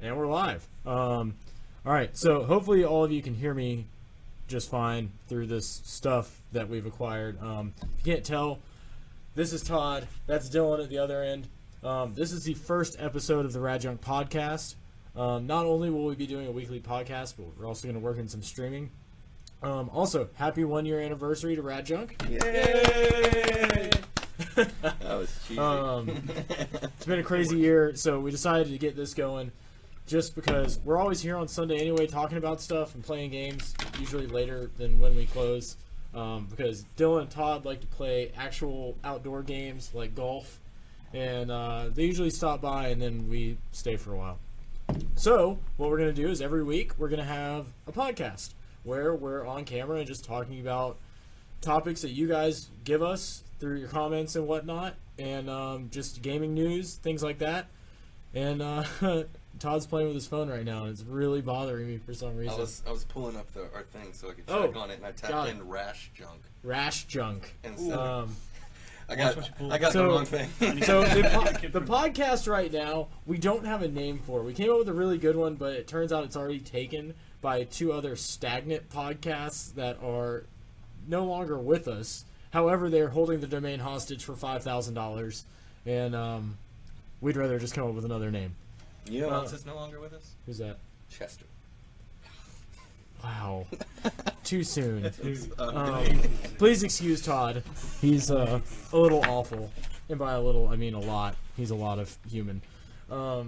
And we're live. All right, so hopefully all of you can hear me just fine through this stuff that we've acquired. If you can't tell, this is Todd. That's Dillon at the other end. This is the first episode of the RadJunk Podcast. Not only will we be doing a weekly podcast, but we're also going to work in some streaming. Also, happy 1 year anniversary to RadJunk. Yay! That was cheesy. It's been a crazy year, so we decided to get this going just because we're always here on Sunday anyway talking about stuff and playing games, usually later than when we close, because Dillon and Todd like to play actual outdoor games like golf, and they usually stop by and then we stay for a while. So what we're going to do is every week we're going to have a podcast where we're on camera and just talking about topics that you guys give us through your comments and whatnot, and just gaming news, things like that. And Todd's playing with his phone right now, and it's really bothering me for some reason. I was pulling up our thing so I could check on it, and I tapped in RadJunk. RadJunk. And I got the wrong thing. So the podcast right now, we don't have a name for. We came up with a really good one, but it turns out it's already taken by 2 other stagnant podcasts that are no longer with us. However, they're holding the domain hostage for $5,000, and we'd rather just come up with another name. You know who else is no longer with us? Who's that? Chester. Wow. Too soon. Please excuse Todd. He's a little awful. And by a little, I mean a lot. He's a lot of human. So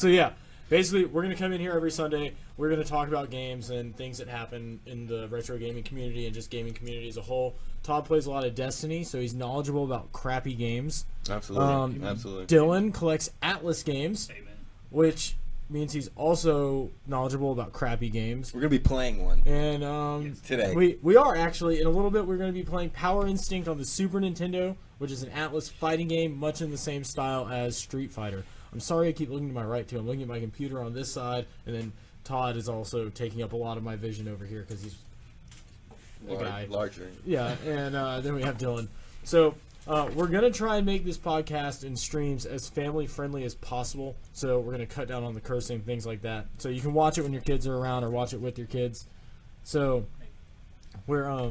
yeah, basically we're going to come in here every Sunday. We're going to talk about games and things that happen in the retro gaming community and just gaming community as a whole. Todd plays a lot of Destiny, so he's knowledgeable about crappy games. Absolutely. Absolutely. Dylan collects Atlas games, Amen. which means he's also knowledgeable about crappy games. We're going to be playing one. And today. We are actually, in a little bit, we're going to be playing Power Instinct on the Super Nintendo, which is an Atlas fighting game, much in the same style as Street Fighter. I'm sorry I keep looking to my right, too. I'm looking at my computer on this side, and then Todd is also taking up a lot of my vision over here because he's the guy. Larger. Yeah, and then we have Dillon. So we're going to try and make this podcast and streams as family-friendly as possible. So we're going to cut down on the cursing, things like that. So you can watch it when your kids are around or watch it with your kids. So we're... I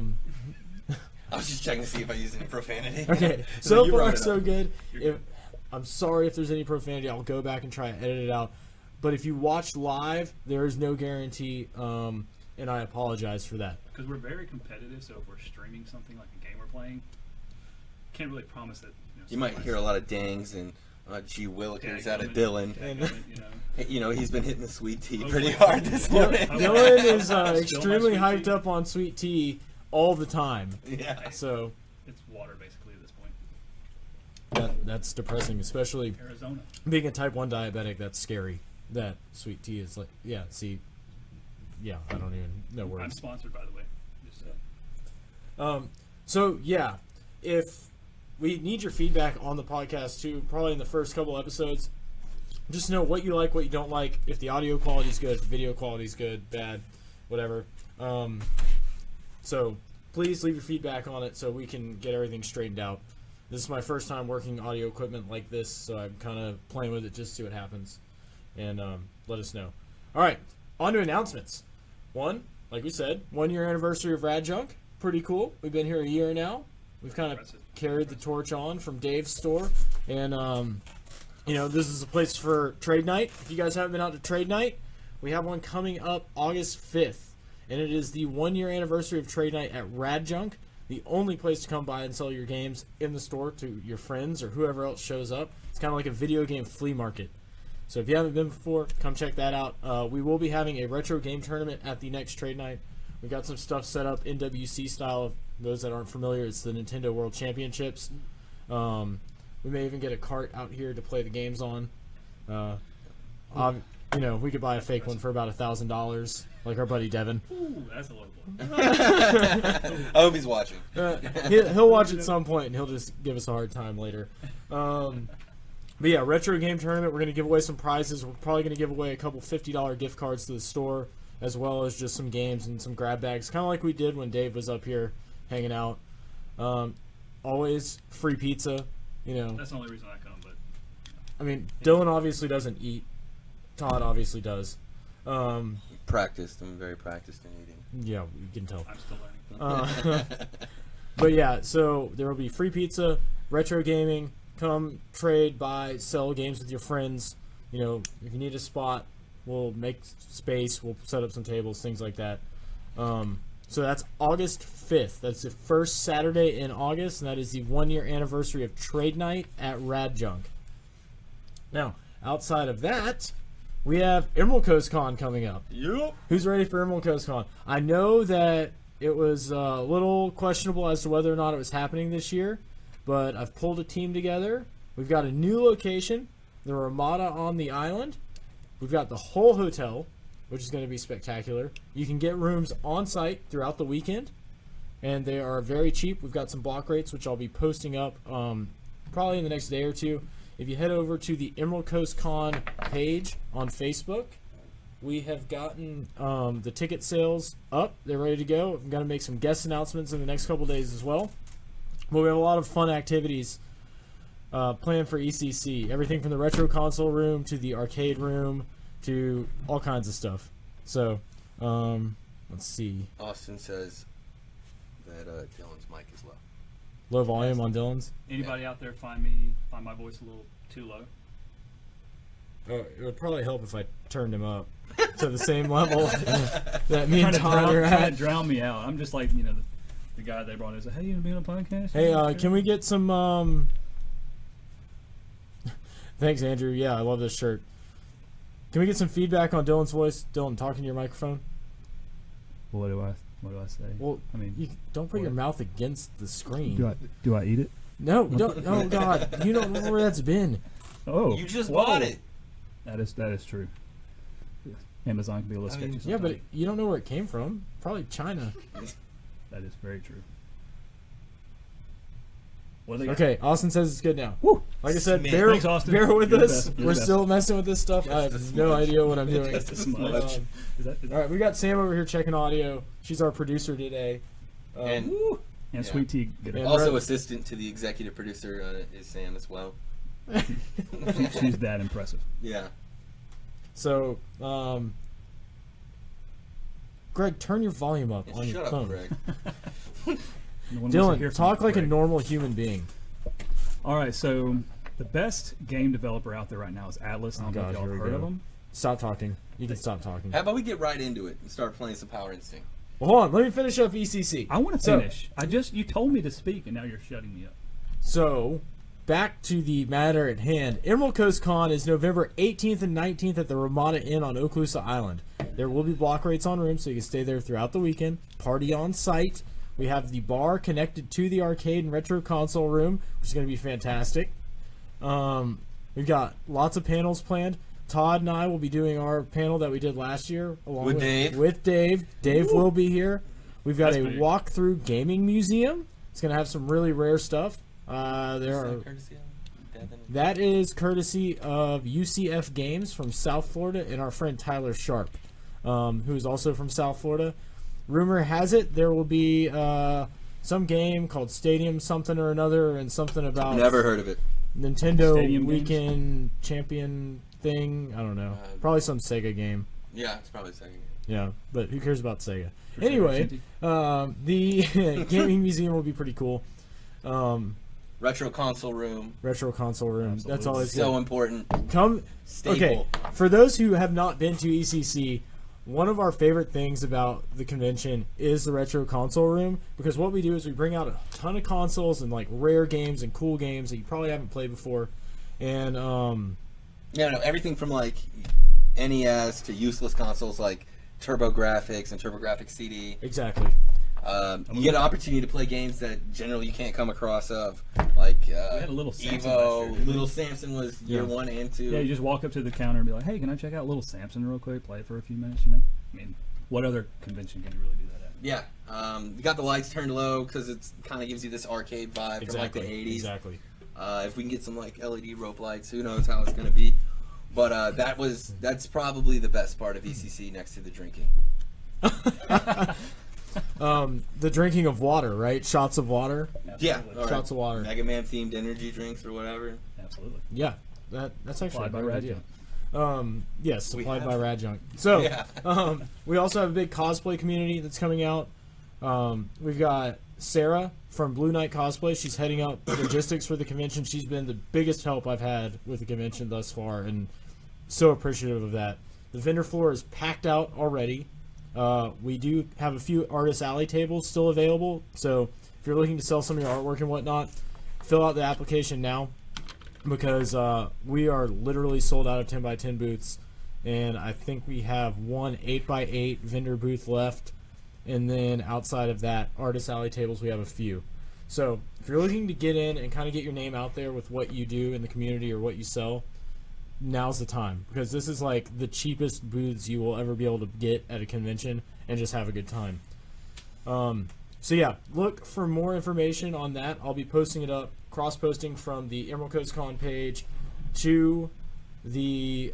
was just checking to see if I used any profanity. Okay, so far so good. I'm sorry if there's any profanity. I'll go back and try and edit it out. But if you watch live, there is no guarantee, and I apologize for that. Because we're very competitive, so if we're streaming something like a game we're playing, can't really promise that. You might hear a lot of dangs and gee willikers out of Dillon. He's been hitting the sweet tea pretty hard this morning. Dillon is extremely hyped up on sweet tea all the time. Yeah. So it's water basically at this point. that's depressing, especially Arizona. being a type 1 diabetic. That's scary. That sweet tea is like, I don't even know words. I'm sponsored, by the way. Just, So yeah, if we need your feedback on the podcast too, probably in the first couple episodes. Just know what you like, what you don't like. If the audio quality is good, if the video quality is good, bad, whatever. So please leave your feedback on it so we can get everything straightened out. This is my first time working audio equipment like this, so I'm kind of playing with it just to see what happens. And let us know. All right, on to announcements. One, like we said, 1 year anniversary of RadJunk. Pretty cool. We've been here a year now. We've kind of carried the torch on from Dave's store. And, this is a place for trade night. If you guys haven't been out to trade night, we have one coming up August 5th. And it is the 1 year anniversary of trade night at RadJunk, the only place to come by and sell your games in the store to your friends or whoever else shows up. It's kind of like a video game flea market. So if you haven't been before, come check that out. We will be having a retro game tournament at the next trade night. We've got some stuff set up NWC style. Of those that aren't familiar, it's the Nintendo World Championships. We may even get a cart out here to play the games on. We could buy a fake one for about $1,000, like our buddy Devin. ooh, that's a low blow. I hope he's watching. He'll watch at some point, and he'll just give us a hard time later. But yeah, retro game tournament. We're going to give away some prizes. We're probably going to give away a couple $50 gift cards to the store, as well as just some games and some grab bags, kind of like we did when Dave was up here hanging out. Always free pizza. That's the only reason I come, but I mean, Dillon obviously doesn't eat. Todd obviously does. Practiced. I'm very practiced in eating. Yeah, you can tell. I'm still learning. But yeah, so there will be free pizza, retro gaming. Come trade, buy, sell games with your friends. You know, if you need a spot, we'll make space. We'll set up some tables, things like that. So that's August 5th. That's the first Saturday in August, and that is the 1-year anniversary of Trade Night at RadJunk. Now, outside of that, we have Emerald Coast Con coming up. Yep. Who's ready for Emerald Coast Con? I know that it was a little questionable as to whether or not it was happening this year, but I've pulled a team together. We've got a new location, the Ramada on the island. We've got the whole hotel, which is going to be spectacular. You can get rooms on site throughout the weekend, and they are very cheap. We've got some block rates, which I'll be posting up probably in the next day or two. If you head over to the Emerald Coast Con page on Facebook, we have gotten the ticket sales up. They're ready to go. I'm going to make some guest announcements in the next couple days as well. But we have a lot of fun activities planned for ECC. Everything from the retro console room to the arcade room to all kinds of stuff. So, let's see. Austin says that Dylan's mic is low. Low volume on Dillon's. Anybody out there find my voice a little too low? It would probably help if I turned him up to the same level that me and Trying Todd are to at. drown me out. I'm just like, the guy they brought in said, "Hey, you gonna be on a podcast?" Hey, can we get some? Thanks, Andrew. Yeah, I love this shirt. Can we get some feedback on Dylan's voice? Dylan, talking to your microphone. What do I say? Well, I mean, you don't put your mouth against the screen. do I eat it? No, don't. Oh God, you don't know where that's been. Oh, You just whoa. bought it. That is true. Amazon can be a little sketchy. Yeah, but sometimes. you don't know where it came from. Probably China. That is very true. What do they Okay, Austin says it's good now. Woo! Like I said, Man, bear thanks, Austin. with You're the us. best. You're We're the best. still messing with this stuff. I have no idea what I'm doing. Just a smudge. Um, Is that all right, we got Sam over here checking audio. She's our producer today. And and Yeah. Sweet Tea. Get And it. also Red- assistant to the executive producer is Sam as well. She's that impressive. Yeah. So, Greg, turn your volume up on your Shut up, phone. Greg. No one wants to hear Dylan, from talk like a Greg. normal human being. All right, so the best game developer out there right now is Atlas. I don't know God, if y'all here have we heard go. of them. Stop talking. You can stop talking. How about we get right into it and start playing some Power Instinct? Well, hold on. Let me finish up ECC. I want to So- finish. You told me to speak, and now you're shutting me up. So, back to the matter at hand. Emerald Coast Con is November 18th and 19th at the Ramada Inn on Okaloosa Island. There will be block rates on rooms, so you can stay there throughout the weekend. Party on site. We have the bar connected to the arcade and retro console room, which is going to be fantastic. We've got lots of panels planned. Todd and I will be doing our panel that we did last year along With Dave. With Dave. Dave will be here. We've got That's a big. walkthrough gaming museum. It's going to have some really rare stuff. That is courtesy of UCF Games from South Florida and our friend Tyler Sharp, who is also from South Florida. Rumor has it there will be some game called Stadium something or another and something about Never heard of it. Nintendo Stadium Weekend Champion thing. I don't know. Probably some Sega game. Yeah, it's probably second. Yeah, but who cares about Sega? For sure, Anyway, Shinty. the gaming museum will be pretty cool. Retro console room. Retro console room. Absolutely. That's always So good. important. Come. Staple. Okay, for those who have not been to ECC, one of our favorite things about the convention is the retro console room, because what we do is we bring out a ton of consoles and like rare games and cool games that you probably haven't played before, and Yeah, no, everything from like NES to useless consoles like TurboGrafx and TurboGrafx CD. exactly. You get an opportunity to play games that generally you can't come across of, like had a Little Samson last Evo. year. Little Samson was year Yeah. 1 and 2. Yeah, you just walk up to the counter and be like, "Hey, can I check out Little Samson real quick? Play it for a few minutes." I mean, what other convention can you really do that at? Yeah, you got the lights turned low because it kind of gives you this arcade vibe Exactly. from like the 80s. Exactly. If we can get some like LED rope lights, who knows how it's going to be. But that's probably the best part of ECC next to the drinking. The drinking of water, right? Shots of water. Yeah, Absolutely. or Shots of water. Mega Man themed energy drinks or whatever. Absolutely. Yeah. That's actually Supplied by a great idea. Yes, supplied by RadJunk. So, we also have a big cosplay community that's coming out. We've got Sarah from Blue Knight Cosplay. She's heading up logistics for the convention. She's been the biggest help I've had with the convention thus far, and so appreciative of that. The vendor floor is packed out already. We do have a few Artist Alley tables still available, so if you're looking to sell some of your artwork and whatnot, fill out the application now, because we are literally sold out of 10x10 booths, and I think we have one 8x8 vendor booth left, and then outside of that, Artist Alley tables, we have a few. So if you're looking to get in and kind of get your name out there with what you do in the community or what you sell, now's the time, because this is like the cheapest booths you will ever be able to get at a convention and just have a good time. So yeah, look for more information on that. I'll be posting it up, cross-posting from the Emerald Coast Con page to the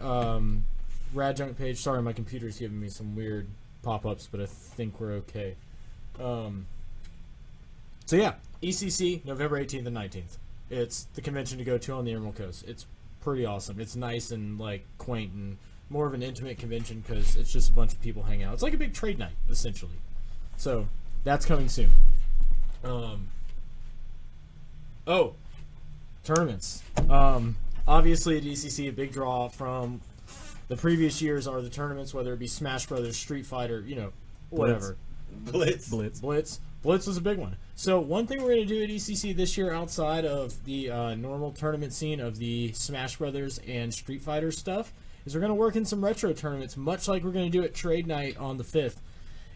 RadJunk page. Sorry, my computer's giving me some weird pop-ups, but I think we're okay. So yeah, ECC, November 18th and 19th. It's the convention to go to on the Emerald Coast. It's pretty awesome. It's nice and like quaint and more of an intimate convention because it's just a bunch of people hang out. It's like a big trade night, essentially. So that's coming soon. Tournaments. Obviously at ECC, a big draw from the previous years are the tournaments, whether it be Smash Brothers, Street Fighter, whatever. Blitz. Blitz was a big one. So one thing we're going to do at ECC this year outside of the normal tournament scene of the Smash Brothers and Street Fighter stuff is we're going to work in some retro tournaments, much like we're going to do at Trade Night on the 5th.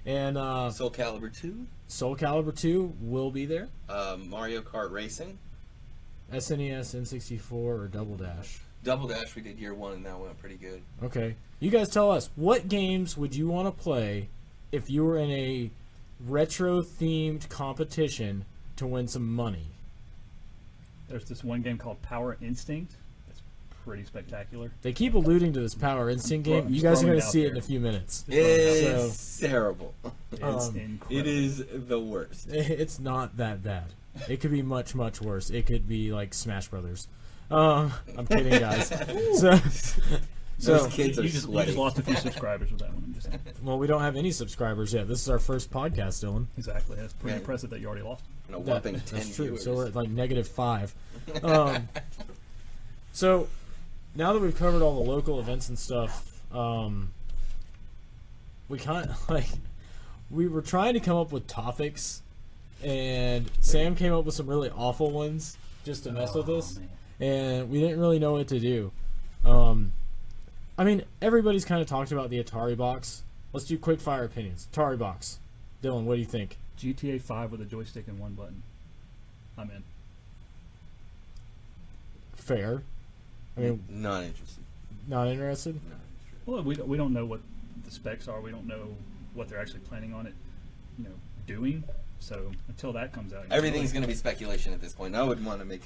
And Soul Calibur 2? Soul Calibur 2 will be there. Mario Kart Racing? SNES, N64, or Double Dash? Double Dash we did year 1 and that went pretty good. Okay. You guys tell us, what games would you want to play if you were in a retro-themed competition to win some money? There's this one game called Power Instinct. It's pretty spectacular. They keep alluding to this Power Instinct game. You guys are going to see it in a few minutes. It's terrible. It's incredible. It is the worst. It's not that bad. It could be much, much worse. It could be like Smash Brothers. I'm kidding, guys. Those kids are you just lost a few subscribers with that one. I'm just saying. Well, we don't have any subscribers yet. This is our first podcast, Dillon. Exactly. That's pretty impressive that you already lost. And a whopping 10 That's true. viewers. So we're at like -5. So now that we've covered all the local events and stuff, we kind of we were trying to come up with topics, and Sam came up with some really awful ones just to mess with us, man. and we didn't really know what to do. I mean, everybody's kind of talked about the Atari box. Let's do quick fire opinions. Atari box. Dillon, what do you think? GTA 5 with a joystick and one button. I'm in. Fair. I mean, Not interested. not interested? Not interested. Well, we don't know what the specs are. We don't know what they're actually planning on it, doing. So until that comes out, Everything's going to be speculation at this point. I wouldn't want to make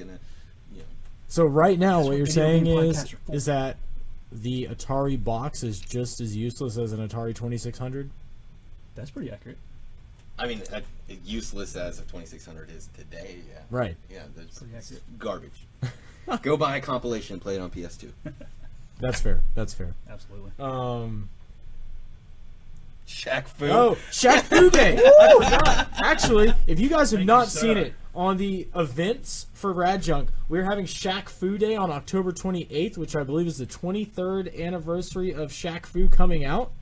So right now, That's what what you're video saying game is podcasts are for. that the Atari box is just as useless as an Atari 2600? That's pretty accurate. I mean, useless as a 2600 is today, yeah. Right. Yeah, that's Pretty accurate. garbage. Go buy a compilation and play it on PS2. That's fair. That's fair. Absolutely. Shaq Fu. Oh, Shaq Fu Day! I forgot. Actually, if you guys have Thank not you, seen sir. it on the events for RadJunk, we're having Shaq Fu Day on October 28th, which I believe is the 23rd anniversary of Shaq Fu coming out.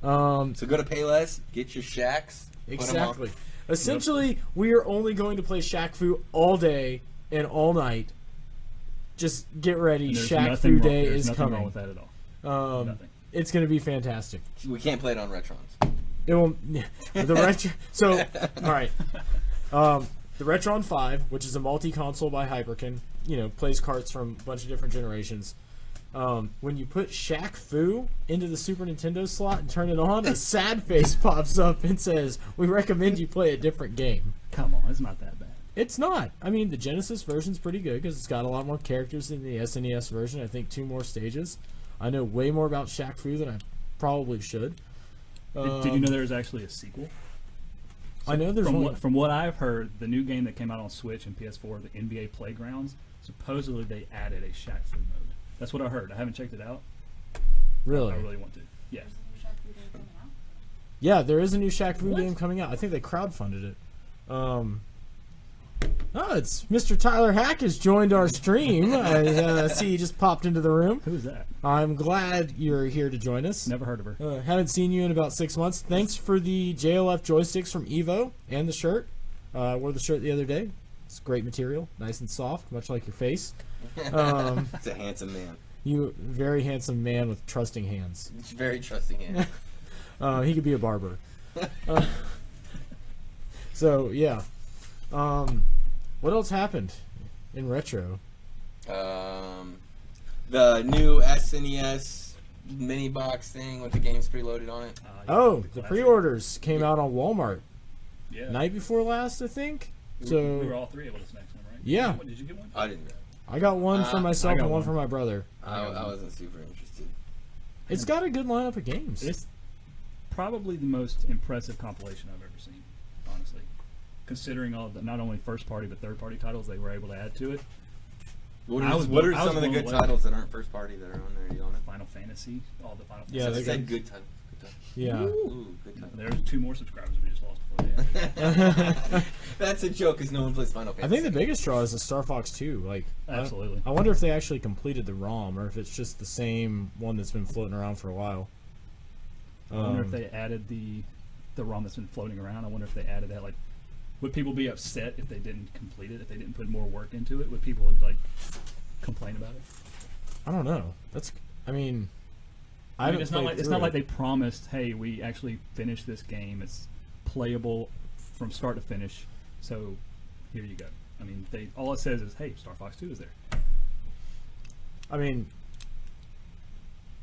So go to Payless, get your Shaqs. put 'em on. Exactly. Essentially, we are only going to play Shaq Fu all day and all night. Just get ready. And there's Shaq nothing Fu wrong- Day there's is nothing coming. wrong with that at all. Nothing. It's going to be fantastic. We can't play it on Retrons. It will. The retro. So, all right. The Retron 5, which is a multi-console by Hyperkin, plays carts from a bunch of different generations. When you put Shaq Fu into the Super Nintendo slot and turn it on, a sad face pops up and says, "We recommend you play a different game." Come on, it's not that bad. It's not. I mean, the Genesis version's pretty good because it's got a lot more characters than the SNES version. I think 2 more stages. I know way more about Shaq Fu than I probably should. Did you know there was actually a sequel? I know there's one. From what I've heard, the new game that came out on Switch and PS4, the NBA Playgrounds, supposedly they added a Shaq Fu mode. That's what I heard. I haven't checked it out. Really? I really want to. Yeah. There's a new Shaq Fu game coming out. Yeah, there is a new Shaq Fu What? game coming out. I think they crowdfunded it. It's Mr. Tyler Hack has joined our stream. I see he just popped into the room. Who is that? I'm glad you're here to join us. Never heard of her. Haven't seen you in about 6 months. Thanks for the JLF joysticks from Evo and the shirt. Wore the shirt the other day. It's great material, nice and soft, much like your face. He's a handsome man. You very handsome man with trusting hands. He's very trusting hand. He could be a barber. So yeah. What else happened in retro? The new SNES mini box thing with the games preloaded on it. Oh, the pre-orders came out on Walmart Yeah. night before last, I think. We So were all three able to snag some, right? Yeah. Did you get one? I didn't. I got one for myself I got and one one. for my brother. I wasn't super interested. It's got a good lineup of games. It's probably the most impressive compilation I've ever seen, honestly. Considering all the not only first party but third party titles they were able to add to it. What I are, was what are blown- I some was of the blown good away. titles that aren't first party that are on there? You on it? Final Fantasy, all the Final Yeah, I they Fantasy. said good title. Good title. Yeah. Ooh, good title. There's 2 more subscribers we just lost before the end. That's a joke because no one plays Final I Fantasy. think the biggest draw is the Star Fox 2. Like, Absolutely. I wonder if they actually completed the ROM or if it's just the same one that's been floating around for a while. I wonder if they added the ROM that's been floating around. I wonder if they added that. Like, would people be upset if they didn't complete it? If they didn't put more work into it? Would people like complain about it? I don't know. I mean, haven't it's not played like it's through not it. like they promised, hey, we actually finished this game. It's playable from start to finish. So here you go. I mean, all it says is, hey, Star Fox 2 is there. I mean,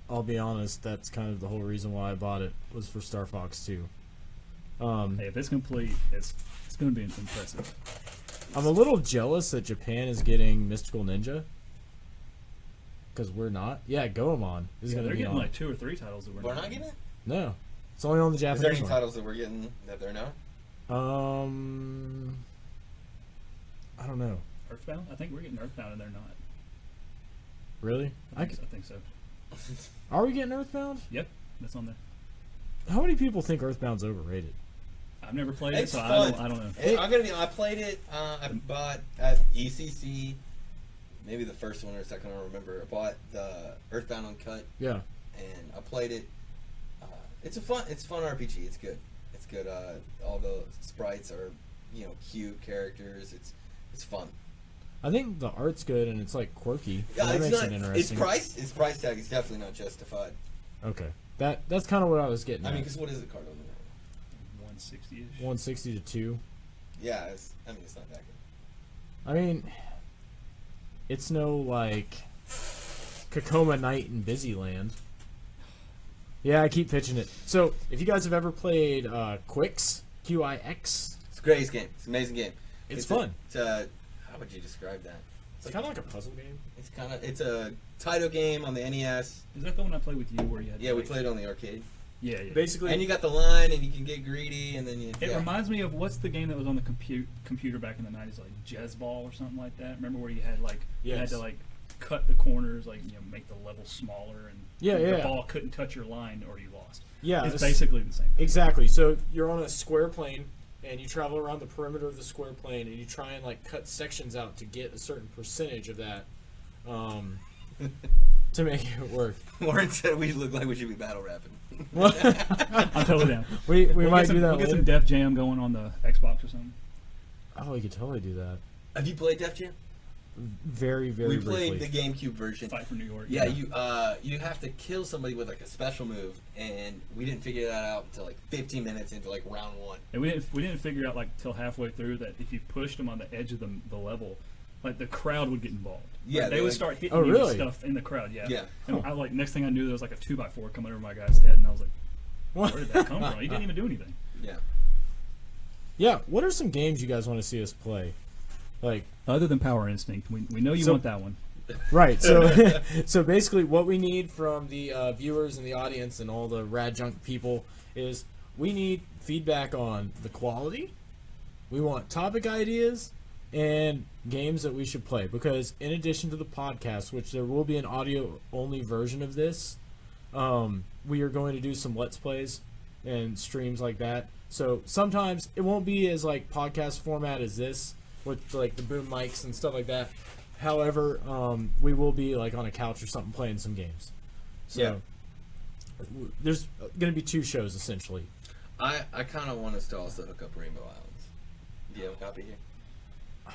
I'll be honest. That's kind of the whole reason why I bought it was for Star Fox 2. Hey, if it's complete, it's going to be impressive. I'm a little jealous that Japan is getting Mystical Ninja because we're not. Yeah, Goemon is Yeah, going to they're be getting on. like 2 or 3 titles that We're not getting it? No, it's only on the Is there Japanese any one. titles that we're getting that they're not? I don't know. Earthbound? I think we're getting Earthbound and they're not. Really? I think so. Are we getting Earthbound? Yep, that's on there. How many people think Earthbound's overrated? I've never played it, It's so fun. I don't know. I'm gonna be. I played it. I bought at ECC, maybe the first one or second. I don't remember. I bought the Earthbound Uncut, Yeah. and I played it. It's a fun RPG. It's good. It's good. All the sprites are, cute characters. It's fun. I think the art's good and it's like quirky. Yeah, that it's makes not. it Its interesting. price tag is definitely not justified. Okay. That's kind of what I was getting I at. mean, because what is the card on there? 160-ish. 160 to 2. Yeah, it's not that good. I mean, it's no like Kakoma Night in Busyland. Yeah, I keep pitching it. So, if you guys have ever played Quix, QIX, It's the greatest game. It's an amazing game. It's fun. How would you describe that? It's kind of like a puzzle game. It's a title game on the NES. Is that the one I played with you where you had? Yeah, we like- played it on the arcade. Yeah, yeah. Basically, And you got the line, and you can get greedy, and then you. It yeah. reminds me of what's the game that was on the computer back in the 90s, like Jazzball or something like that. Remember where you had you had Yes. to cut the corners, make the level smaller, and the Yeah. ball couldn't touch your line or you lost. yeah, It's basically the same. exactly. So you're on a square plane, and you travel around the perimeter of the square plane, and you try and cut sections out to get a certain percentage of that, to make it work. Warren said we look like we should be battle rapping. I'm totally down. We We'll might get some, do that We'll get later. some Def Jam going on the Xbox or something. Oh, we could totally do that. Have you played Def Jam? Very, very We played briefly. the GameCube version. Fight for New York. Yeah, you have to kill somebody with a special move, and we didn't figure that out until 15 minutes into round 1. And we didn't figure out till halfway through that if you pushed them on the edge of the level, the crowd would get involved. Yeah, they would start hitting Oh, you with really? stuff in the crowd. Yeah. Yeah. And I next thing I knew there was a 2x4 coming over my guy's head, and I was like, where did that come from? He didn't even do anything. Yeah. Yeah, what are some games you guys want to see us play? Other than Power Instinct, we know you So- want that one. Right. So, so basically, what we need from the viewers and the audience and all the RadJunk people is we need feedback on the quality. We want topic ideas, and games that we should play. Because in addition to the podcast, which there will be an audio-only version of this, we are going to do some Let's Plays and streams like that. So sometimes it won't be as like podcast format as this with like the boom mics and stuff like that. However, we will be like on a couch or something playing some games. So there's going to be 2 shows essentially. I kind of want us to also hook up Rainbow Islands. Do you have a copy here?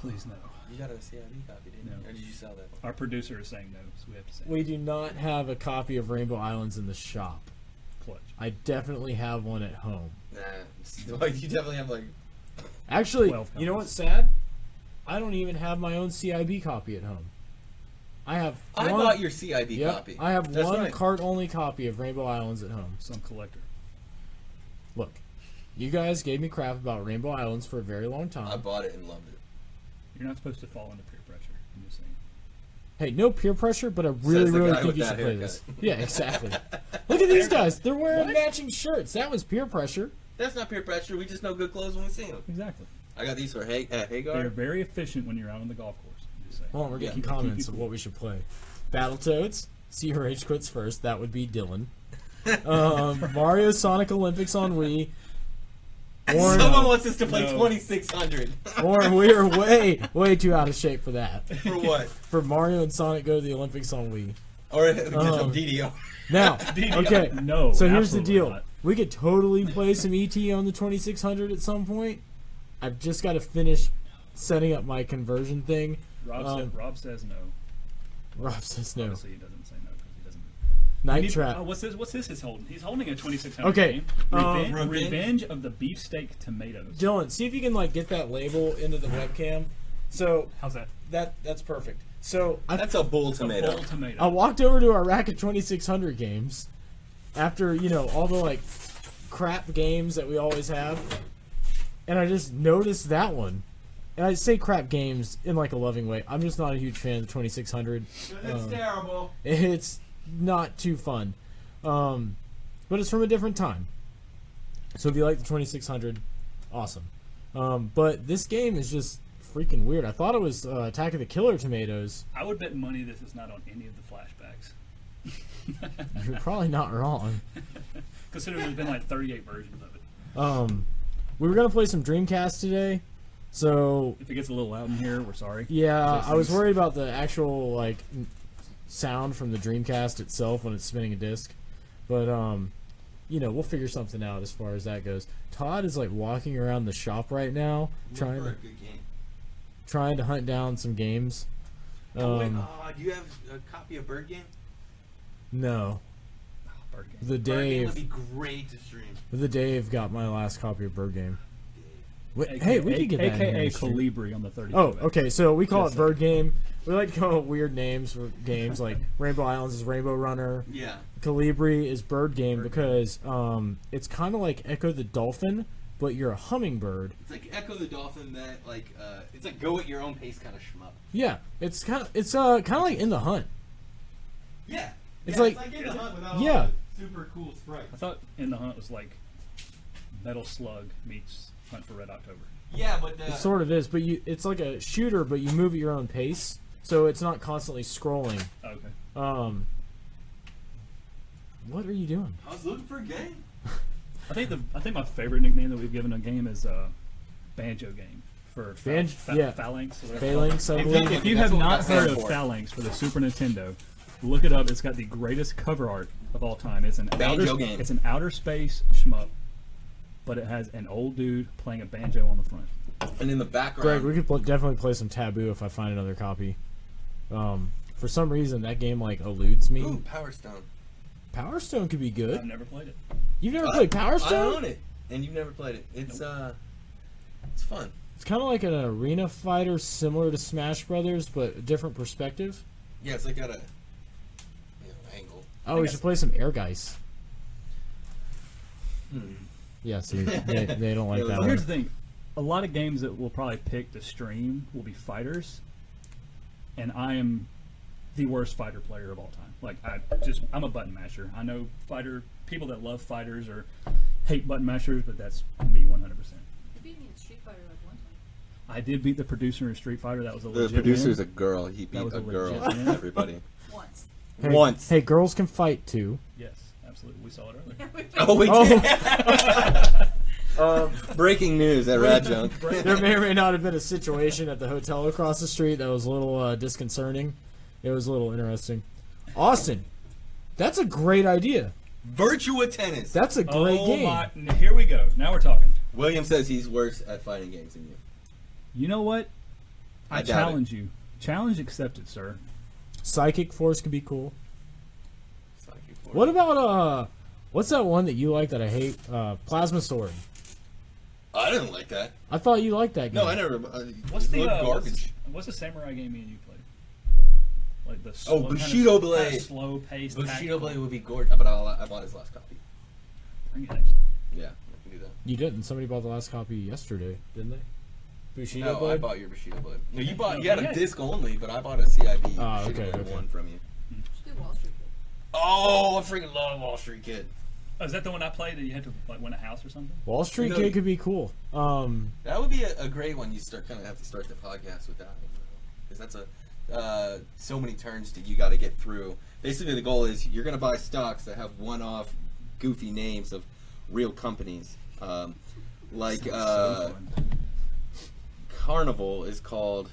Please no. You got a CIV copy, didn't you? No. Or did you sell that one? Our producer is saying no, so we have to say We do not have a copy of Rainbow Islands in the shop. clutch. I definitely have one at home. Nah. Like, you definitely have, like... Actually, 12 you know copies. what's sad? I don't even have my own CIB copy at home. I bought your CIB Yep, copy. I have That's one right. cart-only copy of Rainbow Islands at home. Some collector. Look, you guys gave me crap about Rainbow Islands for a very long time. I bought it and loved it. You're not supposed to fall under peer pressure. I'm just saying. Hey, no peer pressure, but I really, Says the really guy think with you that should play haircut. this. Yeah, exactly. Look at these guys. They're wearing What? matching shirts. That was peer pressure. That's not peer pressure. We just know good clothes when we see them. Exactly. I got these for They're Hagar. very efficient when you're out on the golf course. I'm just saying. Hold on, we're getting Yeah. comments of what we should play. Battletoads. See who rage quits first. That would be Dillon. Mario Sonic Olympics on Wii. Or Someone wants us to play No. 2600. Or we are way too out of shape for that. For what? For Mario and Sonic go to the Olympics on Wii. Or just a Um, DDO. Now, okay. No. So here's the absolutely deal. not. We could totally play some ET on the 2600 at some point. I've just got to finish setting up my conversion thing. Rob says no. Rob says no. Obviously, he doesn't say no because he doesn't. Night Trap. Oh, what's this? He's holding. He's holding a 2600. Okay, Game. Revenge? Revenge of the Beefsteak Tomatoes. Dylan, see if you can like get that label into the webcam. So How's that? that's perfect. So That's a bull tomato. Full tomato. I walked over to our rack of 2600 games after, all the like crap games that we always have, and I just noticed that one. And I say crap games in like a loving way. I'm just not a huge fan of the 2600. It's terrible. It's not too fun. But it's from a different time. So if you like the 2600, awesome. But this game is just freaking weird. I thought it was Attack of the Killer Tomatoes. I would bet money this is not on any of the flashbacks. You're probably not wrong. Considering there's been like 38 versions of it. We were going to play some Dreamcast today. So, If it gets a little loud in here, we're sorry. yeah, Those I was things- worried about the actual, like, sound from the Dreamcast itself when it's spinning a disc. But, we'll figure something out as far as that goes. Todd is, like, walking around the shop right now trying For a to, good game. trying to hunt down some games. Do you have a copy of Bird Game? No. Bird game. The Bird Game Dave, would be great to stream. the Dave got my last copy of Bird Game. AKA, Hey, we could get that in here AKA in the stream. Colibri on the 30. Oh, okay. So we call Just it Bird Game. We like to come up with weird names for games. Like Rainbow Islands is Rainbow Runner. Yeah. Colibri is Bird Game because it's kind of like Echo the Dolphin, but you're a hummingbird. It's like Echo the Dolphin that, it's like go at your own pace kind of shmup. Yeah, it's kind of like In the Hunt. Yeah. It's like- In the Hunt without yeah. all the super cool sprites. I thought In the Hunt was like Metal Slug meets Hunt for Red October. Yeah, but It sort of is, but it's like a shooter, but you move at your own pace, so it's not constantly scrolling. Okay. What are you doing? I was looking for a game. I think my favorite nickname that we've given a game is Banjo Game for Yeah. Phalanx. or whatever. Phalanx, I If believe. If you That's have what not that heard stands of for. Phalanx for the Super Nintendo, look it up. It's got the greatest cover art of all time. It's an Banjo game. It's an outer space shmup, but it has an old dude playing a banjo on the front. And in the Greg, background, we could definitely play some Taboo if I find another copy. For some reason, that game like eludes me. ooh, Power Stone. Power Stone could be good. I've never played it. You've never played Power I Stone? own it, and you've never played it. It's it's fun. It's kind of like an arena fighter similar to Smash Brothers, but a different perspective. Yeah, it's like got a angle. Oh, we should play some Airgeist. Hmm. Yeah, see, they don't like Yeah, that Well, one. here's the thing. A lot of games that we'll probably pick to stream will be fighters, and I am the worst fighter player of all time. Like, I'm a button masher. I know people that love fighters or hate button mashers, but that's me 100%. You beat me in Street Fighter like one time. I did beat the producer in Street Fighter. That was a The legit producer's win. a girl. He beat was a a girl. legit win. Everybody. Once. Hey, Once. Hey, girls can fight too. Yes, absolutely. We saw it earlier. Oh, we Oh. did. Breaking news at RadJunk. There may or may not have been a situation at the hotel across the street that was a little disconcerting. It was a little interesting. Austin, that's a great idea. Virtua Tennis. That's a great game. Here we go. Now we're talking. William says he's worse at fighting games than you. You know what? I I doubt challenge you. Challenge accepted, sir. Psychic Force could be cool. Psychic Force. What about what's that one that you like that I hate? Plasma Sword. I didn't like that. I thought you liked that game. No, I never. What's the garbage? What's the samurai game me and you played? Like the Oh, Bushido Blade. slow paced. Bushido Blade would be gorgeous, but I bought his last copy. Bring it next time. Yeah, I can do that. You didn't. Somebody bought the last copy yesterday, didn't they? Bushido No, Blade? I bought your Bushido Blade. No, you bought. No, You had yeah. a disc only, but I bought a CIB Bushido okay, Blade okay. 1 from you. Just do Wall Street. Oh, I freaking love Wall Street Kid. Oh, is that the one I played that you had to like win a house or something? Wall Street No, Kid you- could be cool. That would be a great one. You kind of have to start the podcast with that one, because that's so many turns that you got to get through. Basically, the goal is you're going to buy stocks that have one-off, goofy names of real companies. Like So fun. Carnival is called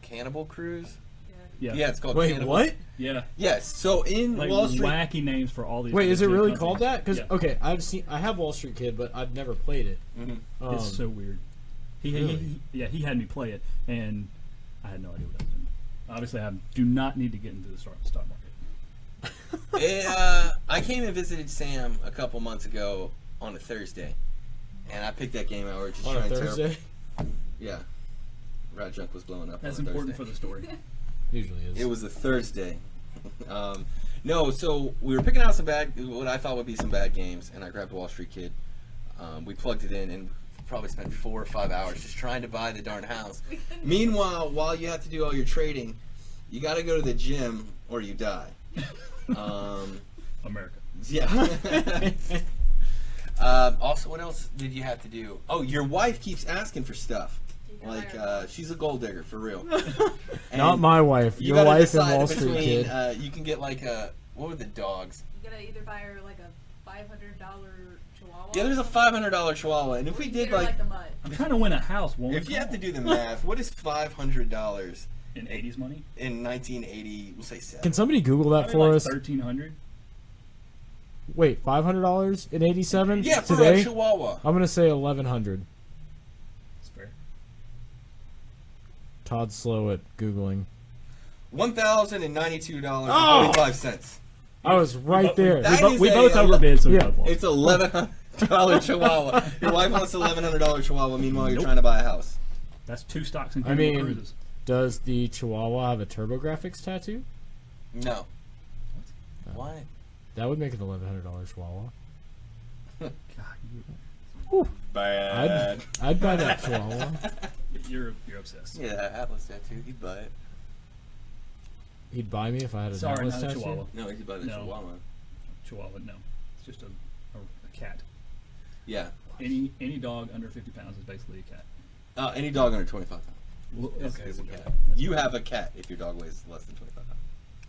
Cannibal Cruise. Yeah. Yeah. Yeah, it's called Wait, Cannibal. what? Yeah. Yes. So in Like Wall Street, wacky names for all these. Wait, is it legit really companies. called that? Because Yeah. I have Wall Street Kid, but I've never played it. Mhm. It's so weird. Really? He had me play it, and I had no idea what I was doing. Obviously, I do not need to get into the stock market. I came and visited Sam a couple months ago on a Thursday, and I picked that game out. We're just On a trying to Thursday, Yeah, RadJunk was blowing up. That's on a important for Thursday. the story. usually is. It was a Thursday. No, so we were picking out some what I thought would be some bad games, and I grabbed Wall Street Kid. We plugged it in and probably spent 4 or 5 hours just trying to buy the darn house. Meanwhile, while you have to do all your trading, you got to go to the gym or you die. America. Yeah. Also, what else did you have to do? Oh, your wife keeps asking for stuff. You can Like, hire a she's a gold digger, for real. Not And my wife. you Your gotta wife and decide Wall Street between, Kid. you can get like what were the dogs? You gotta either buy her like a $500 Chihuahua. Yeah, there's a $500 Chihuahua, and if we or you did get her, like, the mud. I'm trying to win a house. Won't if you have to do the math, what is $500 in 80s money, in 1980? We'll say Can 7. somebody Google that for us? 1,300. Wait, $500 in '87? Yeah, for today? a Chihuahua. I'm gonna say 1,100. That's fair. Todd's slow at googling. $1,092.45. I was right there. That is We a- both overbid, so we yeah. both lost. It's $1,100 Chihuahua. Your wife wants an $1,100 Chihuahua. Meanwhile, you're trying to buy a house. That's 2 stocks and I mean, cruises. does the Chihuahua have a TurboGrafx tattoo? No. Why? That would make it $1,100 Chihuahua. God, Bad. I'd buy that Chihuahua. you're obsessed. Yeah, Atlas tattoo. He'd buy it. He'd buy me if I had an Sorry, Atlas not a tattoo. Chihuahua. No, he'd buy the No. Chihuahua. Chihuahua, no. It's just a cat. Yeah. Any dog under 50 pounds is basically a cat. Any dog under 25 pounds Well, is okay, a we'll go. cat. You have a cat if your dog weighs less than 25 pounds.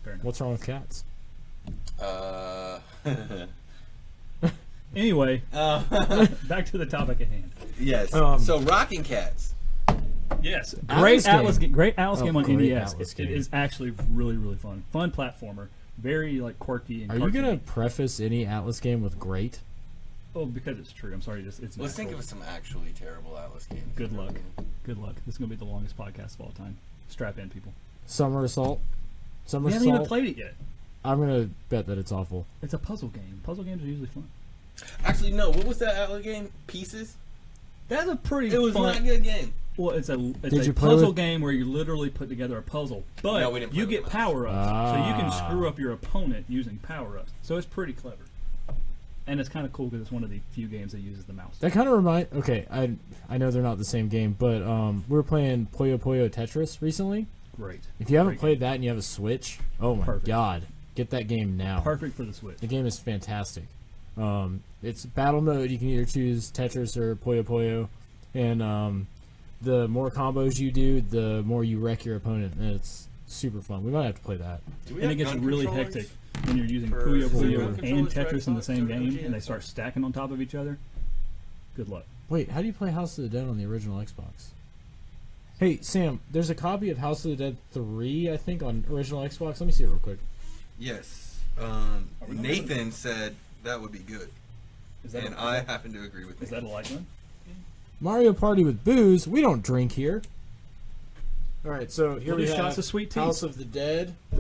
Fair enough. What's wrong with cats? Anyway, back to the topic at hand. Yes. Um, So rocking cats. Yes, Atlas great Atlas Oh, game on great NES. Atlas It game. is actually really fun. Fun platformer, very like quirky and. Are you cartoony. gonna preface any Atlas game with great? Oh, because it's true. I'm sorry. It's Let's natural. think of some actually terrible Atlas games. Good luck. Good luck. This is gonna be the longest podcast of all time. Strap in, people. Summer Assault. Summer We haven't even Assault. played it yet. I'm gonna bet that it's awful. It's a puzzle game. Puzzle games are usually fun. Actually, no. What was that Atlas game? Pieces? That's a pretty. It was fun. not a good game. Well, it's Did a you play puzzle with- game where you literally put together a puzzle, but No, we didn't play you with get the mouse. power ups, so you can Ah. screw up your opponent using power ups. So it's pretty clever, and it's kind of cool because it's one of the few games that uses the mouse. That kind of remind. Okay, I know they're not the same game, but we were playing Puyo Puyo Tetris recently. Great. If you haven't Great played that and you have a Switch, oh my Perfect. god, get that game now. Perfect for the Switch. The game is fantastic. It's battle mode. You can either choose Tetris or Puyo Puyo, and the more combos you do, the more you wreck your opponent, and it's super fun. We might have to play that. And it gets really hectic when you're using for Puyo Steam Puyo and controllers for Tetris in the Xbox same game, 360 and they start stacking on top of each other. Good luck. Wait, how do you play House of the Dead on the original Xbox? Hey, Sam, there's a copy of House of the Dead 3, I think, on original Xbox. Let me see it real quick. Yes. Nathan said that would be good. And I happen to agree with Is him. that a light one? Mario Party with booze. We don't drink here. All right, so here We'll we do have shots of sweet tea. House of the Dead. Is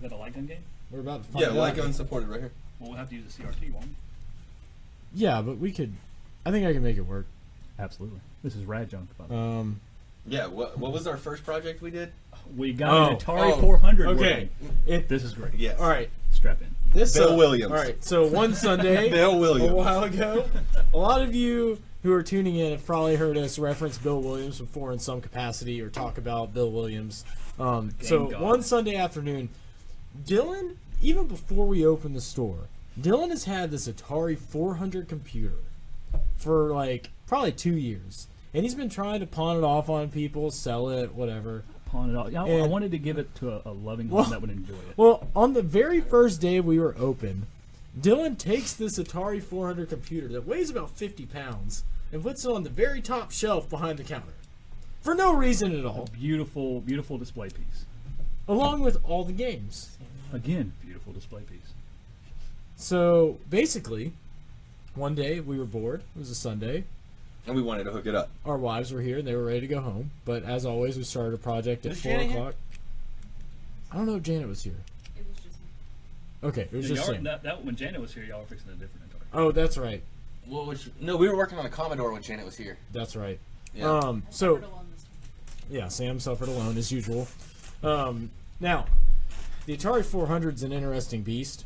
that a light gun game? We're about to find Yeah, out. like unsupported right here. Well, we'll have to use a CRT, won't we? Yeah, but we could. I think I can make it work. Absolutely. This is RadJunk. By the way. Yeah, what was our first project we did? We got an Oh. Atari Oh. 400 Okay. working. This is great. Yes. All right. Strap in. This Bill Williams. All right. So one Sunday, Bill Williams. a while ago, a lot of you who are tuning in have probably heard us reference Bill Williams before in some capacity or talk about Bill Williams. So God. one Sunday afternoon, Dillon, even before we opened the store, Dillon has had this Atari 400 computer for like probably 2 years. And he's been trying to pawn it off on people, sell it, whatever. Pawn it off. Yeah, I And- wanted to give it to a loving Well- home that would enjoy it. Well, on the very first day we were open, Dillon takes this Atari 400 computer that weighs about 50 pounds and puts it on the very top shelf behind the counter. For no reason at all. Beautiful, beautiful display piece. Along with all the games. Again, beautiful display piece. So, basically, one day we were bored. It was a Sunday. And we wanted to hook it up. Our wives were here and they were ready to go home. But as always, we started a project at Was 4 Janet here? o'clock. I don't know if Janet was here. It was just Okay, it was Yeah, just y'all- Sam. that when Janet was here, y'all were fixing a different Atari. Oh, that's right. Well, no, we were working on a Commodore when Janet was here. That's right. Yeah. So, suffered alone this time. yeah, Sam suffered alone as usual. Now, the Atari 400 is an interesting beast.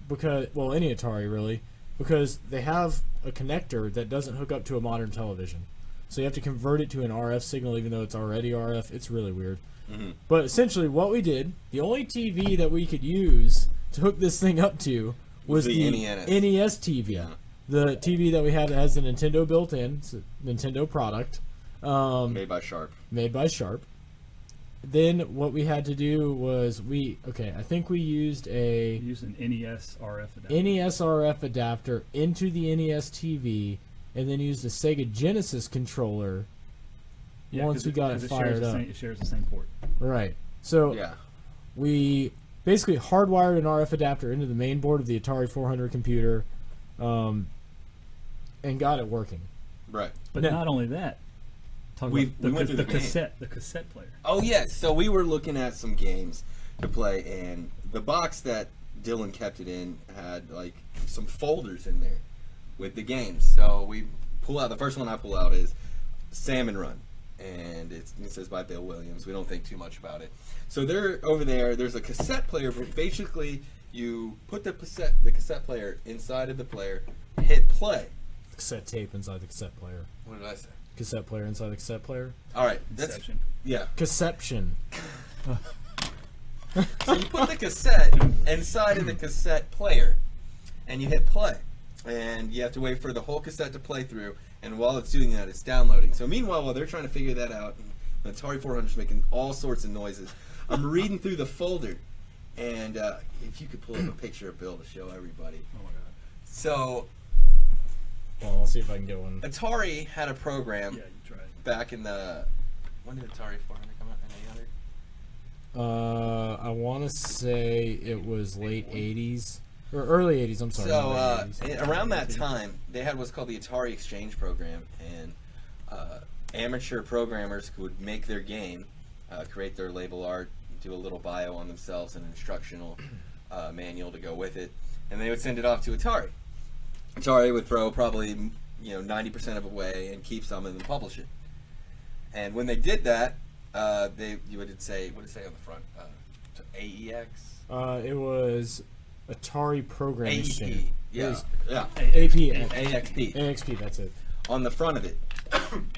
Because, well, any Atari really, because they have a connector that doesn't hook up to a modern television. So you have to convert it to an RF signal even though it's already RF. It's really weird. Mm-hmm. But essentially what we did, the only TV that we could use to hook this thing up to was The the NES. NES TV. Yeah. The TV that we have that has the Nintendo built in. It's a Nintendo product. Made by Sharp. Made by Sharp. Then what we had to do was I think we used a We used an NES RF adapter. NES RF adapter into the NES TV, and then used a Sega Genesis controller Yeah, once 'cause we got 'cause it shares fired the up. same- it shares the same port. Right. So Yeah. we basically hardwired an RF adapter into the main board of the Atari 400 computer, and got it working. Right. But Now- not only that, talk We about went through the game. the cassette player. Oh, yes. So we were looking at some games to play, and the box that Dillon kept it in had, like, some folders in there with the games. So we pull out, the first one I pull out is Salmon Run. And it says by Bill Williams. We don't think too much about it. So they're over there. There's a cassette player. But basically, you put the cassette player inside of the player, hit play. Cassette tape inside the cassette player. What did I say? Cassette player inside the cassette player. All right. That's, Inception. yeah. Conception. So you put the cassette inside of the cassette player, and you hit play. And you have to wait for the whole cassette to play through. And while it's doing that, it's downloading. So meanwhile, while they're trying to figure that out, the Atari 400 is making all sorts of noises. I'm reading through the folder, and if you could pull up a picture of Bill to show everybody. Oh my god. So Well, I'll see if I can get one. Atari had a program Yeah, you tried. back in the... When did Atari 400 come out? In 800? I want to say it was late 80s. Or early 80s, I'm sorry. So not late 80s. around that time, they had what's called the Atari Exchange Program, and amateur programmers would make their game, create their label art, do a little bio on themselves, an instructional manual to go with it, and they would send it off to Atari. Atari would throw probably 90% of it away and keep some and then publish it. And when they did that, you would say, what did it say on the front? AEX? It was Atari Program AEP. Exchange. Yeah. Yeah. AP. AXP. AXP, that's it. On the front of it.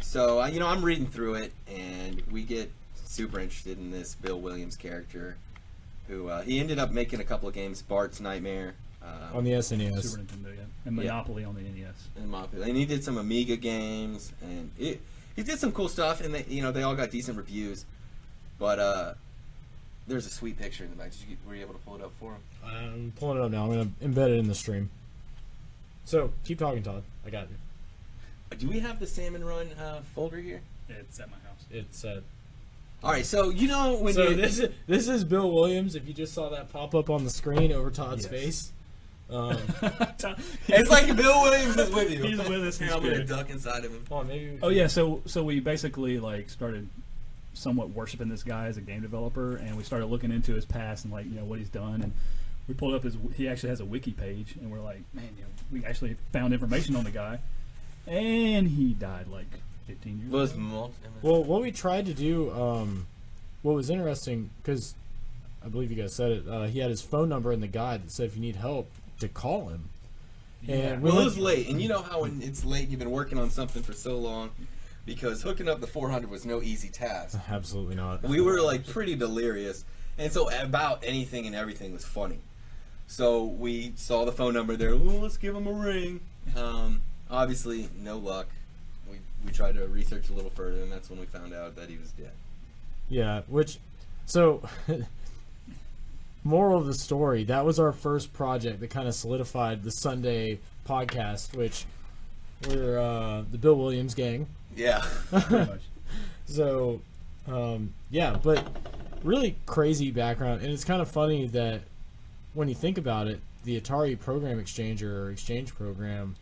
So, I'm reading through it, and we get super interested in this Bill Williams character, who he ended up making a couple of games, Bart's Nightmare, On the SNES. Super Nintendo, yeah. And Monopoly on the NES. And Monopoly. And he did some Amiga games, and he did some cool stuff, and they all got decent reviews. But there's a sweet picture in the back. Were you able to pull it up for him? I'm pulling it up now. I'm going to embed it in the stream. So, keep talking, Todd. I got you. Do we have the Salmon Run folder here? It's at my house. It's All right, so when so this is Bill Williams. If you just saw that pop up on the screen over Todd's face, it's like Bill Williams is with you. He's with us in I'm gonna spirit. duck inside of him. oh, maybe. Oh yeah, so we basically like started somewhat worshiping this guy as a game developer, and we started looking into his past and what he's done, and we pulled up he actually has a wiki page, and we're like, man, we actually found information on the guy, and he died like 15 years ago. Well, what we tried to do, what was interesting, because I believe you guys said it, he had his phone number in the guide that said if you need help, to call him. And it was late, and you know how when it's late, you've been working on something for so long, because hooking up the 400 was no easy task. Absolutely not. We were like pretty delirious, and so about anything and everything was funny. So we saw the phone number there. Well, let's give him a ring. Obviously, no luck. We tried to research a little further, and that's when we found out that he was dead. Yeah, moral of the story, that was our first project that kind of solidified the Sunday podcast, which we're the Bill Williams gang. Yeah. Pretty much. So, yeah, but really crazy background, and it's kind of funny that when you think about it, the Atari Program Exchanger or Exchange program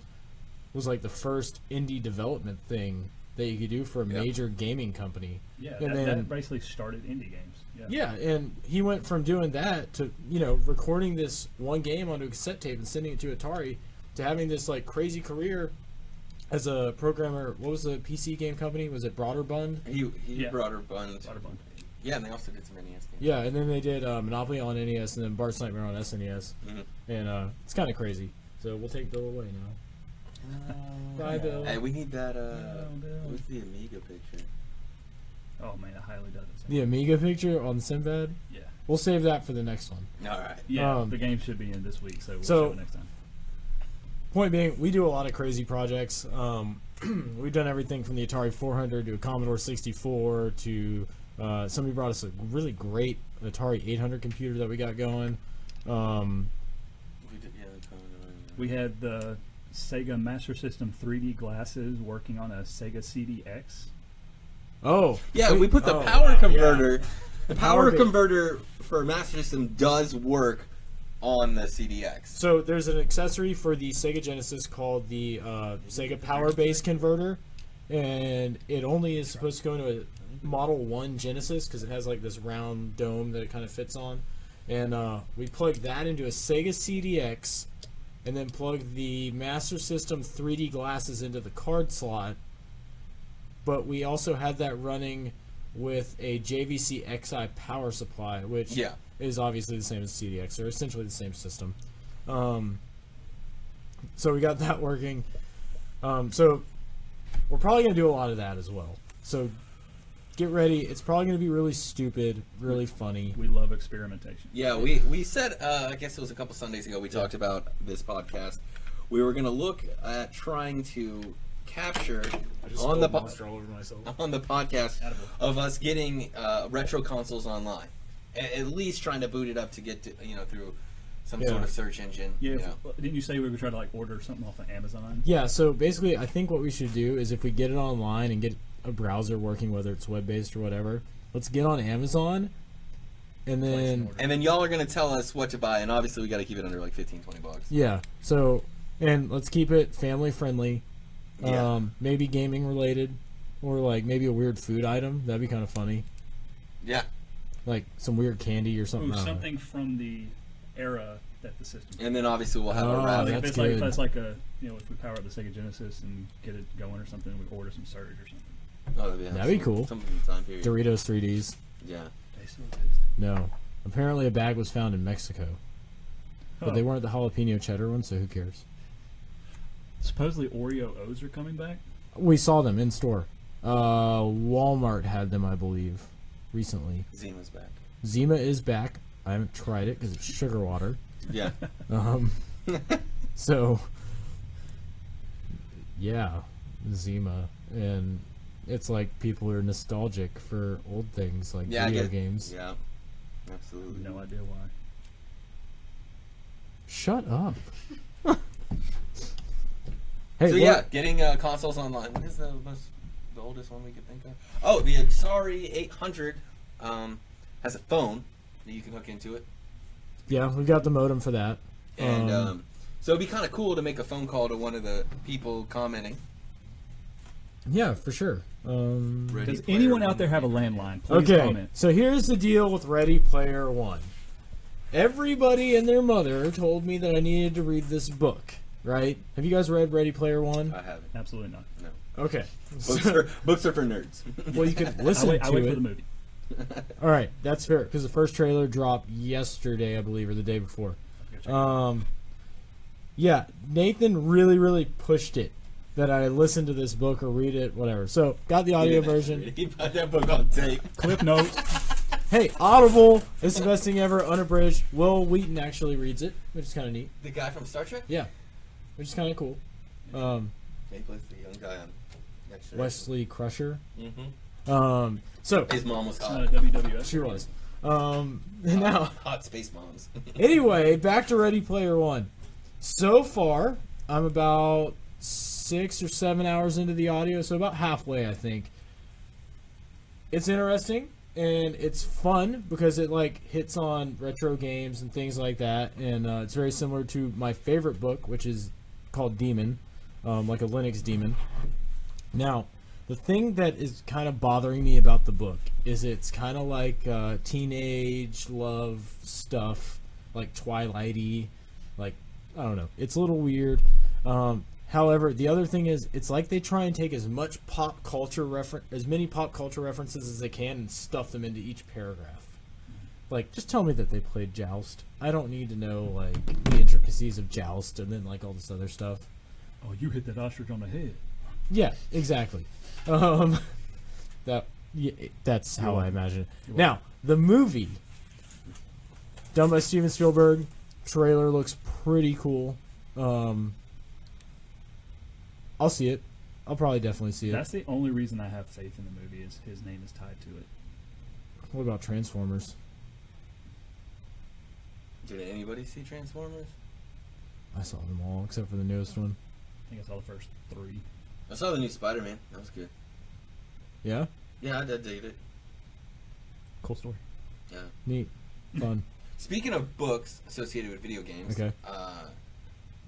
was like the first indie development thing that you could do for a major gaming company. Yeah, and that basically started indie games. Yeah, and he went from doing that to, recording this one game onto a cassette tape and sending it to Atari to having this, like, crazy career as a programmer. What was the PC game company? Was it Broderbund? He Broderbund. Broderbund. Yeah, and they also did some NES games. Yeah, and then they did Monopoly on NES and then Bart's Nightmare on SNES. Mm-hmm. And it's kind of crazy. So we'll take Bill away now. Bye, Bill. Hey, we need that, Bill. what's the Amiga picture? Oh man, I highly doubt it. The Amiga picture on Sinbad? Yeah. We'll save that for the next one. All right. Yeah, the game should be in this week, so we'll show it next time. Point being, we do a lot of crazy projects. We've done everything from the Atari 400 to a Commodore 64 to somebody brought us a really great Atari 800 computer that we got going. We had the Sega Master System 3D glasses working on a Sega CDX. Oh. Yeah, we put the power converter. Yeah. The power converter for Master System does work on the CDX. So there's an accessory for the Sega Genesis called the Sega Power Base Converter, and it only is supposed to go into a Model 1 Genesis because it has like this round dome that it kind of fits on. And we plugged that into a Sega CDX and then plugged the Master System 3D glasses into the card slot. But we also had that running with a JVC XI power supply, which is obviously the same as CDX. They're essentially the same system. So we got that working. So we're probably going to do a lot of that as well. So get ready. It's probably going to be really stupid, really funny. We love experimentation. Yeah, we said, I guess it was a couple Sundays ago, we talked about this podcast. We were going to look at trying to capture on the podcast of us getting retro consoles online. At least trying to boot it up to get to, through some sort of search engine. Yeah, didn't you say we would try to like order something off of Amazon? Yeah, so basically I think what we should do is if we get it online and get a browser working, whether it's web-based or whatever, let's get on Amazon and then y'all are going to tell us what to buy, and obviously we got to keep it under like $15-20. Yeah, so, and let's keep it family friendly. Yeah. Maybe gaming related, or like maybe a weird food item. That'd be kind of funny. Yeah. Like some weird candy or something. Something from the era that the system. And then obviously we'll have a wrap. That's good. That's like a if we power up the Sega Genesis and get it going or something, we order some Surge or something. Oh, that'd be cool. Some time period. Doritos 3Ds. Yeah. They still exist. No. Apparently a bag was found in Mexico. But they weren't the jalapeno cheddar ones, so who cares? Supposedly Oreo O's are coming back. We saw them in store. Walmart had them, I believe, recently. Zima's back. Zima is back. I haven't tried it because it's sugar water. Yeah. So, yeah, Zima. And it's like people are nostalgic for old things like video games. Yeah, absolutely. No idea why. Shut up. Hey, So yeah, getting consoles online. What is the oldest one we could think of? Oh, the Atari 800 has a phone that you can hook into it. Yeah, we got the modem for that. And so it'd be kind of cool to make a phone call to one of the people commenting. Yeah, for sure. Does anyone out there have a landline? Please Okay, comment. so here's the deal with Ready Player One. Everybody and their mother told me that I needed to read this book, right? Have you guys read Ready Player One? I haven't. Absolutely not. No. Okay. Books are for nerds. Well, you could listen I wait to for it. the movie. All right, that's fair because the first trailer dropped yesterday, I believe, or the day before. Yeah, Nathan really pushed it that I listen to this book or read it, whatever. So got the audio version. He put that book on tape. Cliff notes. Hey, Audible, it's the best thing ever, unabridged. Will Wheaton actually reads it, which is kind of neat. The guy from Star Trek? Yeah, which is kind of cool. He plays the young guy on Next Generation. Wesley Crusher. Mm-hmm. So His mom was It's hot. not a WWF. she was. Now, Hot space moms. anyway, back to Ready Player One. So far, I'm about 6 or 7 hours into the audio, so about halfway, I think. It's interesting and it's fun because it like hits on retro games and things like that, and it's very similar to my favorite book, which is called Demon, like a Linux daemon. Now, the thing that is kind of bothering me about the book is it's kind of like teenage love stuff, like Twilight-y, like, I don't know. It's a little weird. However, the other thing is, it's like they try and take as many pop culture references as they can and stuff them into each paragraph. Like, just tell me that they played Joust. I don't need to know, like, the intricacies of Joust and then, like, all this other stuff. Oh, you hit that ostrich on the head. Yeah, exactly. That's how I imagine it. Now, the movie, done by Steven Spielberg, trailer looks pretty cool. I'll see it. I'll probably definitely see it. That's the only reason I have faith in the movie is his name is tied to it. What about Transformers? Did anybody see Transformers? I saw them all except for the newest one. I think I saw the first 3. I saw the new Spider-Man. That was good. Yeah? Yeah, I did dig it. Cool story. Yeah. Neat. Fun. Speaking of books associated with video games, Okay.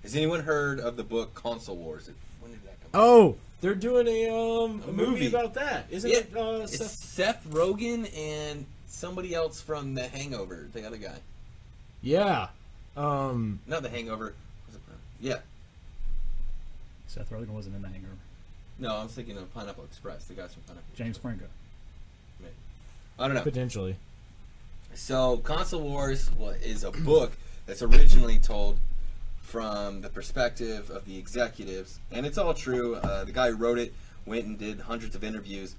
Has anyone heard of the book Console Wars? When did that come out? Oh! They're doing a movie movie. about that. Isn't Yeah, it? it's Seth Rogen and somebody else from The Hangover, the other guy. Yeah. Not The Hangover. Was it? Yeah. Seth Rogen wasn't in The Hangover. No, I was thinking of Pineapple Express, the guys from Pineapple James Franco. Maybe. I don't know. Potentially. So, Console Wars is a book that's originally told from the perspective of the executives, and it's all true. The guy who wrote it went and did hundreds of interviews,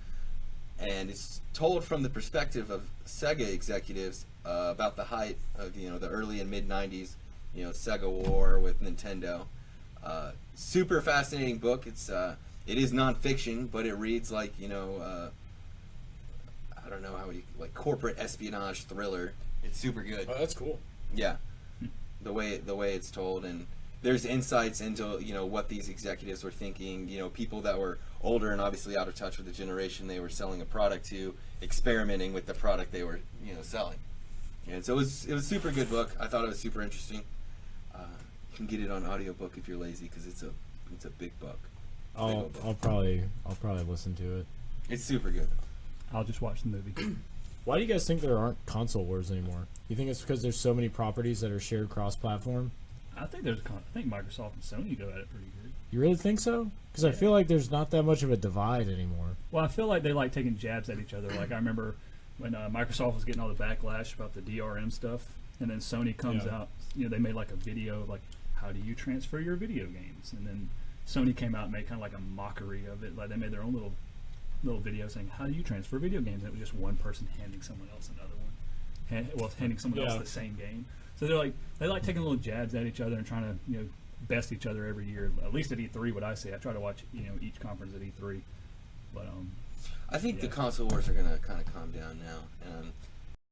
and it's told from the perspective of Sega executives about the height of the early and mid '90s, Sega war with Nintendo. Super fascinating book. It is nonfiction, but it reads like I don't know like corporate espionage thriller. It's super good. Oh, that's cool. Yeah, the way it's told, and there's insights into what these executives were thinking. People that were older and obviously out of touch with the generation they were selling a product to, experimenting with the product they were selling. And so it was a super good book. I thought it was super interesting. You can get it on audiobook if you're lazy because it's a big book. I'll probably listen to it. It's super good. I'll just watch the movie. Why do you guys think there aren't console wars anymore? You think it's because there's so many properties that are shared cross-platform? I think Microsoft and Sony go at it pretty good. You really think so? Because I feel like there's not that much of a divide anymore. Well, I feel like they like taking jabs at each other. Like I remember when Microsoft was getting all the backlash about the DRM stuff, and then Sony comes out. They made like a video of like, how do you transfer your video games? And then Sony came out and made kind of like a mockery of it. Like they made their own little video saying, how do you transfer video games? And it was just one person handing someone else another one. Handing someone else the same game. So they like taking little jabs at each other and trying to best each other every year. At least at E3, what I see, I try to watch each conference at E3. But I think yeah. the console wars are gonna kind of calm down now.